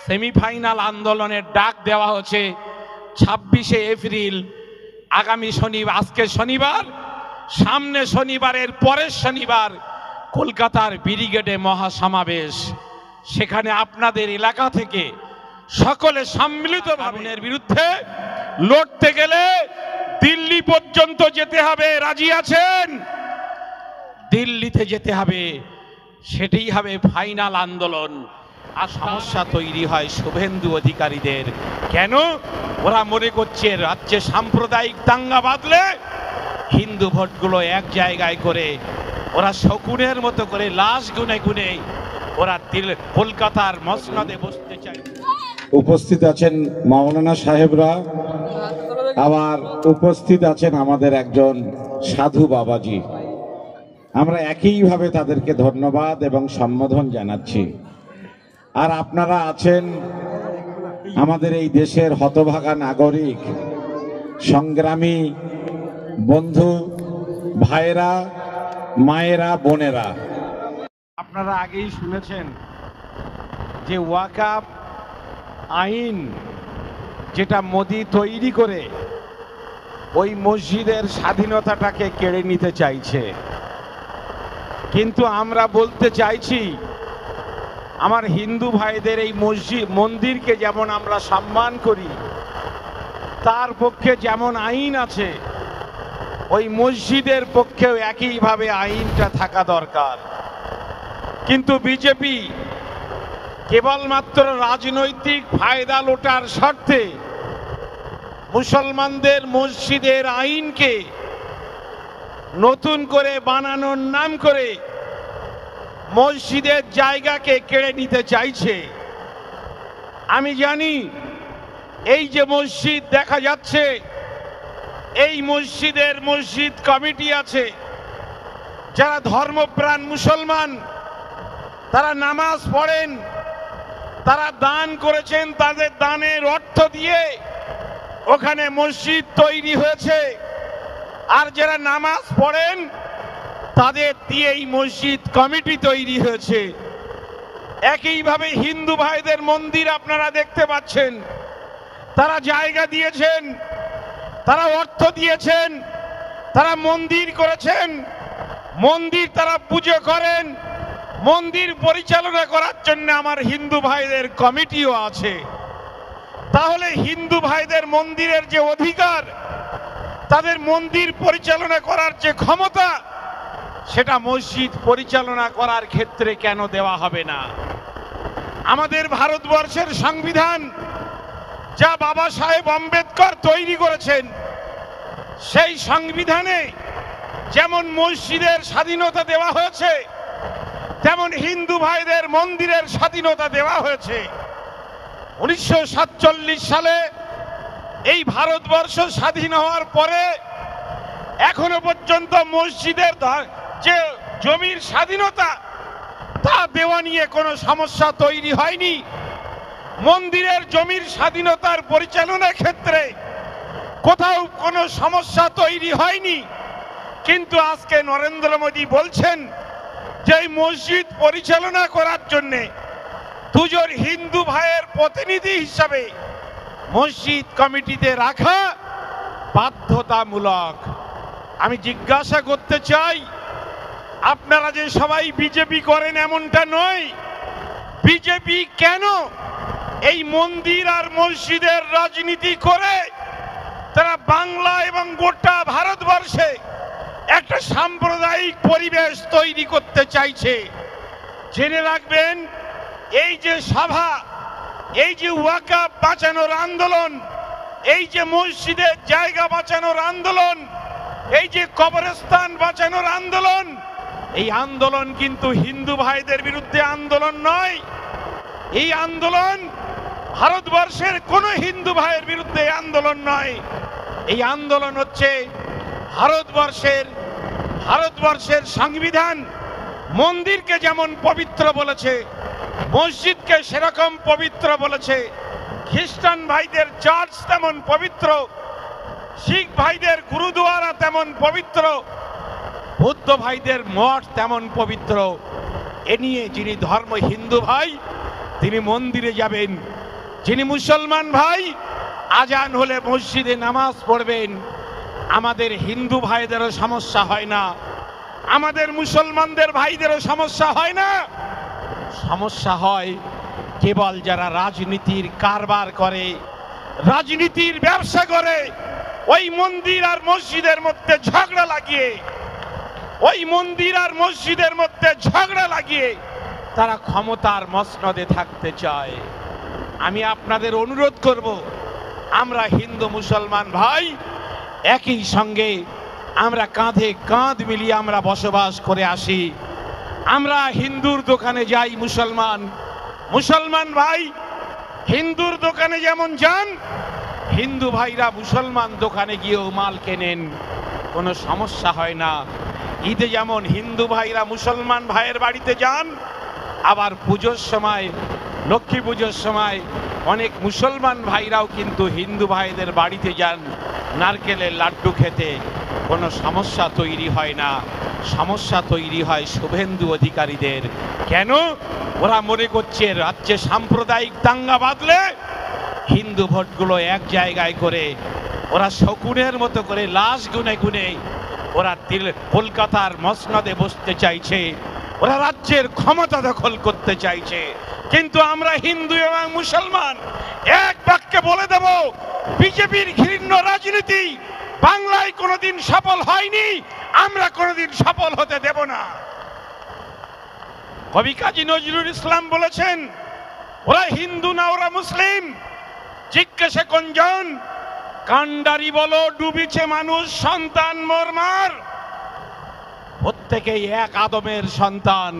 Semifinal আন্দোলনের ডাক দেওয়া হচ্ছে 26শে এপ্রিল, আগামী শনিবার, আজকে শনিবার, সামনে শনিবারের পরের শনিবার কলকাতার ব্রিগেডে মহাসমাবেশ। সেখানে আপনাদের এলাকা থেকে সকলে সম্মিলিতভাবে এর বিরুদ্ধে লড়তে গেলে দিল্লি পর্যন্ত যেতে হবে। রাজি আছেন? দিল্লিতে যেতে হবে, সেটাই হবে ফাইনাল আন্দোলন। আর সমস্যা তৈরি হয় শুভেন্দু অধিকারীদের। কেন? ওরা মনে করছে রাজ্যে সাম্প্রদায়িক দাঙ্গা বাঁধলে হিন্দু ভোটগুলো এক জায়গায় করে ওরা শকুনের মতো করে লাশ গুনে গুনে ওরা কলকাতার মসনদে বসতে চায়। উপস্থিত আছেন মাওলানা সাহেবরা, আবার উপস্থিত আছেন আমাদের একজন সাধু বাবাজি। আমরা একইভাবে তাদেরকে ধন্যবাদ এবং সম্বোধন জানাচ্ছি। আর আপনারা আছেন আমাদের এই দেশের হতভাগা নাগরিক, সংগ্রামী বন্ধু ভাইয়েরা, মায়েরা, বোনেরা। আপনারা আগেই শুনেছেন যে ওয়াকফ আইন যেটা মোদি তৈরি করে ওই মসজিদের স্বাধীনতাটাকে কেড়ে নিতে চাইছে। কিন্তু আমরা বলতে চাইছি, আমার হিন্দু ভাইদের এই মন্দিরকে যেমন আমরা সম্মান করি, তার পক্ষে যেমন আইন আছে, ওই মসজিদের পক্ষেও একইভাবে আইনটা থাকা দরকার। কিন্তু বিজেপি কেবলমাত্র রাজনৈতিক ফায়দা লোটার স্বার্থে মুসলমানদের মসজিদের আইনকে নতুন করে বানানোর নাম করে মসজিদের জায়গাকে কেড়ে নিতে চাইছে। আমি জানি এই যে মসজিদ দেখা যাচ্ছে, এই মসজিদের মসজিদ কমিটি আছে, যারা ধর্মপ্রাণ মুসলমান, তারা নামাজ পড়েন, তারা দান করেছেন, তাদের দানের অর্থ দিয়ে ওখানে মসজিদ তৈরি হয়েছে। আর যারা নামাজ পড়েন তাদের দিয়ে এই মসজিদ কমিটি তৈরি হয়েছে। একইভাবে হিন্দু ভাইদের মন্দির আপনারা দেখতে পাচ্ছেন, তারা জায়গা দিয়েছেন, তারা অর্থ দিয়েছেন, তারা মন্দির করেছেন, মন্দির তারা পুজো করেন, মন্দির পরিচালনা করার জন্য আমার হিন্দু ভাইদের কমিটিও আছে। তাহলে হিন্দু ভাইদের মন্দিরের যে অধিকার, তাদের মন্দির পরিচালনা করার যে ক্ষমতা, সেটা মসজিদ পরিচালনা করার ক্ষেত্রে কেন দেওয়া হবে না? আমাদের ভারতবর্ষের সংবিধান যা বাবা সাহেব আম্বেদকর তৈরি করেছেন, সেই সংবিধানে যেমন মসজিদের স্বাধীনতা দেওয়া হয়েছে, তেমন হিন্দু ভাইদের মন্দিরের স্বাধীনতা দেওয়া হয়েছে। 1947 সালে এই ভারতবর্ষ স্বাধীন হওয়ার পরে এখনো পর্যন্ত মসজিদের যে জমির স্বাধীনতা, তা দেওয়া নিয়ে কোনো সমস্যা তৈরি হয়নি। মন্দিরের জমির স্বাধীনতার পরিচালনার ক্ষেত্রে কোথাও কোনো সমস্যা তৈরি হয়নি। কিন্তু আজকে নরেন্দ্র মোদী বলছেন যে এই মসজিদ পরিচালনা করার জন্য দুজন হিন্দু ভাইয়ের প্রতিনিধি হিসাবে মসজিদ কমিটিতে রাখা বাধ্যতামূলক। আমি জিজ্ঞাসা করতে চাই, আপনারা যে সবাই বিজেপি করেন এমনটা নয়, বিজেপি কেন এই মন্দির আর মসজিদের রাজনীতি করে তারা বাংলা এবং গোটা ভারতবর্ষে একটা সাম্প্রদায়িক পরিবেশ তৈরি করতে চাইছে? জেনে রাখবেন, এই যে সভা, এই যে ওয়াকফ বাঁচানোর আন্দোলন, এই যে মসজিদের জায়গা বাঁচানোর আন্দোলন, এই যে কবরস্থান বাঁচানোর আন্দোলন, এই আন্দোলন কিন্তু হিন্দু ভাইদের বিরুদ্ধে আন্দোলন নয়। এই আন্দোলন ভারতবর্ষের কোন হিন্দু ভাইয়ের বিরুদ্ধে আন্দোলন নয়। এই আন্দোলন হচ্ছে ভারতবর্ষের সংবিধান মন্দিরকে যেমন পবিত্র বলেছে, মসজিদকে সেরকম পবিত্র বলেছে, খ্রিস্টান ভাইদের চার্চ তেমন পবিত্র, শিখ ভাইদের গুরুদুয়ারা তেমন পবিত্র, বৌদ্ধ ভাইদের মঠ তেমন পবিত্র। এ নিয়ে যিনি হিন্দু ভাই, তিনি মন্দিরে যাবেন। যিনি মুসলমান ভাই আজান হলে মসজিদে নামাজ পড়বেন। আমাদের হিন্দু ভাইদেরও সমস্যা হয় না, আমাদের মুসলমানদের ভাইদেরও সমস্যা হয় না। সমস্যা হয় কেবল যারা রাজনীতির কারবার করে, রাজনীতির ব্যবসা করে, ওই মন্দির আর মসজিদের মধ্যে ঝগড়া লাগিয়ে, ওই মন্দির আর মসজিদের মধ্যে ঝগড়া লাগিয়ে তারা ক্ষমতার মসনদে থাকতে চায়। আমি আপনাদের অনুরোধ করব, আমরা হিন্দু মুসলমান ভাই একই সঙ্গে, আমরা কাঁধে কাঁধ মিলিয়ে আমরা বসবাস করে আসি। আমরা হিন্দুর দোকানে যাই, মুসলমান ভাই হিন্দুর দোকানে যেমন যান, হিন্দু ভাইরা মুসলমান দোকানে গিয়েও মাল কেনেন, কোনো সমস্যা হয় না। ঈদে যেমন হিন্দু ভাইরা মুসলমান ভাইয়ের বাড়িতে যান, আবার পুজোর সময়, লক্ষ্মী পুজোর সময় অনেক মুসলমান ভাইরাও কিন্তু হিন্দু ভাইদের বাড়িতে যান নারকেলের লাড্ডু খেতে। কোনো সমস্যা তৈরি হয় না। সমস্যা তৈরি হয় শুভেন্দু অধিকারীদের। কেন? ওরা মনে করছে রাজ্যে সাম্প্রদায়িক দাঙ্গা বাঁধলে হিন্দু ভোটগুলো এক জায়গায় করে ওরা শকুনের মতো করে লাশ গুনে গুনে ওরা কলকাতার মসনদে বসতে চাইছে, ওরা রাজ্যের ক্ষমতা দখল করতে চাইছে। কিন্তু আমরা হিন্দু এবং মুসলমান এক বাক্যে বলে দেব, বিজেপির ঘৃণ্য রাজনীতি বাংলায় কোনোদিন সফল হয়নি, আমরা কোনোদিন সফল হতে দেব না। কবি কাজী নজরুল ইসলাম বলেছেন, ওরা হিন্দু না ওরা মুসলিম, জিজ্ঞাসা কোনজন? কান্ডারি বলো ডুবিছে মানুষ সন্তান মরমার। প্রত্যেকেই এক আদমের সন্তান।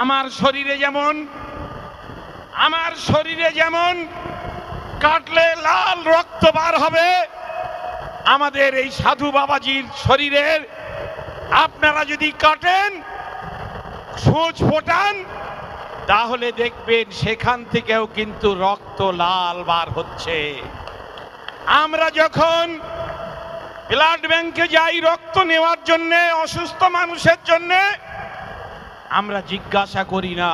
আমার শরীরে যেমন কাটলে লাল রক্ত বার হবে, আমাদের এই সাধু বাবাজির শরীরের আপনারা যদি কাটেন, সূচ ফোটান, তাহলে দেখবেন সেখান থেকেও কিন্তু রক্ত লাল বার হচ্ছে। আমরা যখন ব্লাড ব্যাংকে যাই রক্ত নেওয়ার জন্য, অসুস্থ মানুষের জন্য, আমরা জিজ্ঞাসা করি না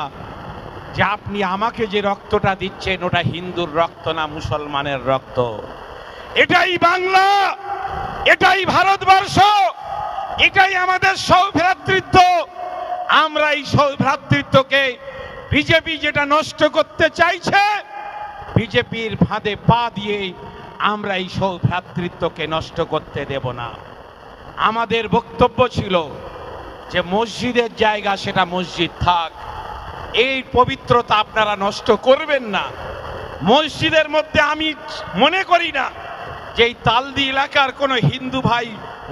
যে আপনি আমাকে যে রক্তটা দিচ্ছেন ওটা হিন্দুর রক্ত না মুসলমানের রক্ত। এটাই বাংলা, এটাই ভারতবর্ষ, এটাই আমাদের সৌভ্রাতৃত্ব। আমরা এই সৌভ্রাতৃত্বকে বিজেপি যেটা নষ্ট করতে চাইছে, বিজেপির ফাঁদে পা দিয়ে আমরা এই সৌভ্রাতৃত্বকে নষ্ট করতে দেব না। আমাদের বক্তব্য ছিল যে মসজিদের জায়গা সেটা মসজিদ থাক, এই পবিত্রতা আপনারা নষ্ট করবেন না। মসজিদের মধ্যে আমি মনে করি না যে এই তালদি এলাকার কোনো হিন্দু ভাই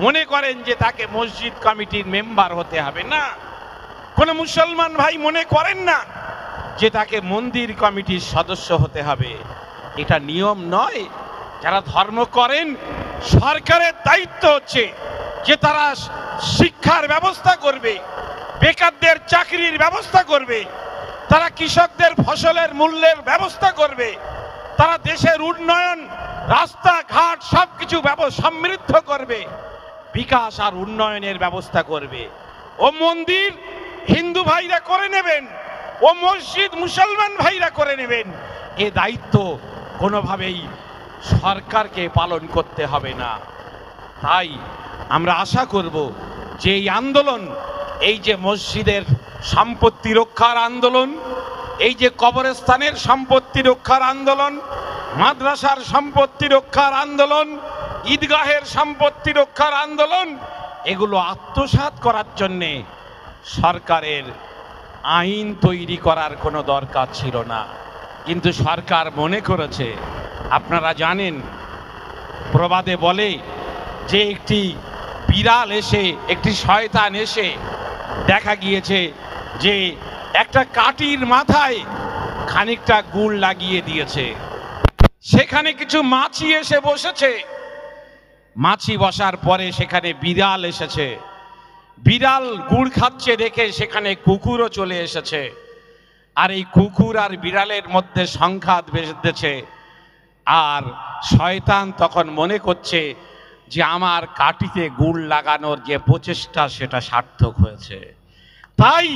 মনে করেন যে তাকে মসজিদ কমিটির মেম্বার হতে হবে না, কোনো মুসলমান ভাই মনে করেন না যে তাকে মন্দির কমিটির সদস্য হতে হবে। এটা নিয়ম নয়। যারা ধর্ম করেন, সরকারের দায়িত্ব হচ্ছে যে তারা শিক্ষার ব্যবস্থা করবে, বেকারদের চাকরির ব্যবস্থা করবে, তারা কৃষকদের ফসলের মূল্যের ব্যবস্থা করবে, তারা দেশের উন্নয়ন, রাস্তাঘাট সবকিছু সমৃদ্ধ করবে, বিকাশ আর উন্নয়নের ব্যবস্থা করবে। ও মন্দির হিন্দু ভাইরা করে নেবেন, ও মসজিদ মুসলমান ভাইরা করে নেবেন। এ দায়িত্ব কোনোভাবেই সরকারকে পালন করতে হবে না। তাই আমরা আশা করব যে এই আন্দোলন, এই যে মসজিদের সম্পত্তি রক্ষার আন্দোলন, এই যে কবরস্থানের সম্পত্তি রক্ষার আন্দোলন, মাদ্রাসার সম্পত্তি রক্ষার আন্দোলন, ঈদগাহের সম্পত্তি রক্ষার আন্দোলন, এগুলো আত্মসাৎ করার জন্যে সরকারের আইন তৈরি করার কোনো দরকার ছিল না। কিন্তু সরকার মনে করেছে, আপনারা জানেন প্রবাদে বলে যে একটি বিড়াল এসে, একটি শয়তান এসে দেখা গিয়েছে যে একটা কাঠির মাথায় খানিকটা গুড় লাগিয়ে দিয়েছে, সেখানে কিছু মাছি এসে বসেছে। মাছি বসার পরে সেখানে বিড়াল এসেছে, বিড়াল গুড় খাচ্ছে দেখে সেখানে কুকুরও চলে এসেছে। আর এই কুকুর আর বিড়ালের মধ্যে সংঘাত বেঁধেছে। আর শয়তান তখন মনে করছে যে আমার কাঠিতে গুড় লাগানোর যে প্রচেষ্টা সেটা সার্থক হয়েছে। তাই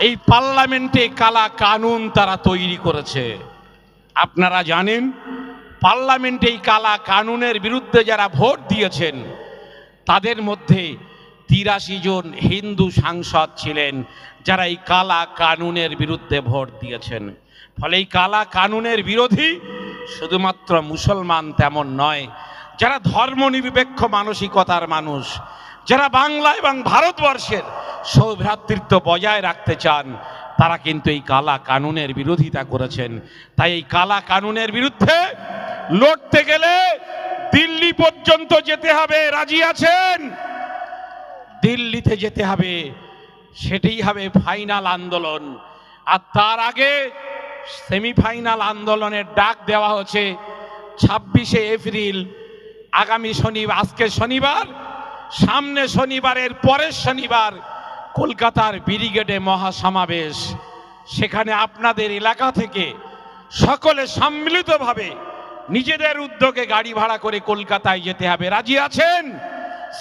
এই পার্লামেন্টে কালা কানুন তারা তৈরি করেছে। আপনারা জানেন পার্লামেন্টে এই কালা কানুনের বিরুদ্ধে যারা ভোট দিয়েছেন তাদের মধ্যে 83 জন হিন্দু সাংসদ ছিলেন যারা এই কালা কানুনের বিরুদ্ধে ভোট দিয়েছেন। ফলে এই কালা কানুনের বিরোধী শুধুমাত্র মুসলমান তেমন নয়, যারা ধর্মনিরপেক্ষ মানসিকতার মানুষ, যারা বাংলা এবং ভারতবর্ষের সৌভ্রাতৃত্ব বজায় রাখতে চান, তারা কিন্তু এই কালা কানুনের বিরোধিতা করেছেন। তাই এই কালা কানুনের বিরুদ্ধে লড়তে গেলে দিল্লি পর্যন্ত যেতে হবে। রাজি আছেন? দিল্লিতে যেতে হবে, সেটাই হবে ফাইনাল আন্দোলন। আর তার আগে সেমিফাইনাল আন্দোলনের ডাক দেওয়া হচ্ছে 26শে এপ্রিল, আগামী আজকে শনিবার, সামনে শনিবারের পরের শনিবার কলকাতার ব্রিগেডে মহাসমাবেশ। সেখানে আপনাদের এলাকা থেকে সকলে সম্মিলিতভাবে নিজেদের উদ্যোগে গাড়ি ভাড়া করে কলকাতায় যেতে হবে। রাজি আছেন?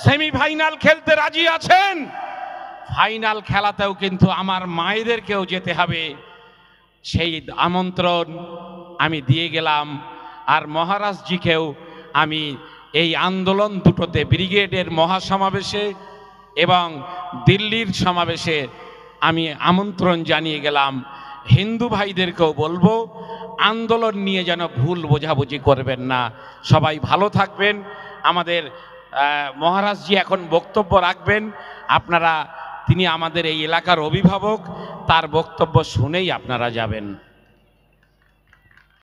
সেমিফাইনাল খেলতে রাজি আছেন? ফাইনাল খেলাতেও কিন্তু আমার মায়েদেরকেও যেতে হবে। সেই আমন্ত্রণ আমি দিয়ে গেলাম। আর মহারাজজিকেও আমি এই আন্দোলন দুটোতে, ব্রিগেডের মহাসমাবেশে এবং দিল্লির সমাবেশে আমি আমন্ত্রণ জানিয়ে গেলাম। হিন্দু ভাইদেরকেও বলবো আন্দোলন নিয়ে যেন ভুল বোঝাবুঝি করবেন না। সবাই ভালো থাকবেন। আমাদের মহারাজজি এখন বক্তব্য রাখবেন। আপনারা, তিনি আমাদের এই এলাকার অভিভাবক, তার বক্তব্য শুনেই আপনারা যাবেন।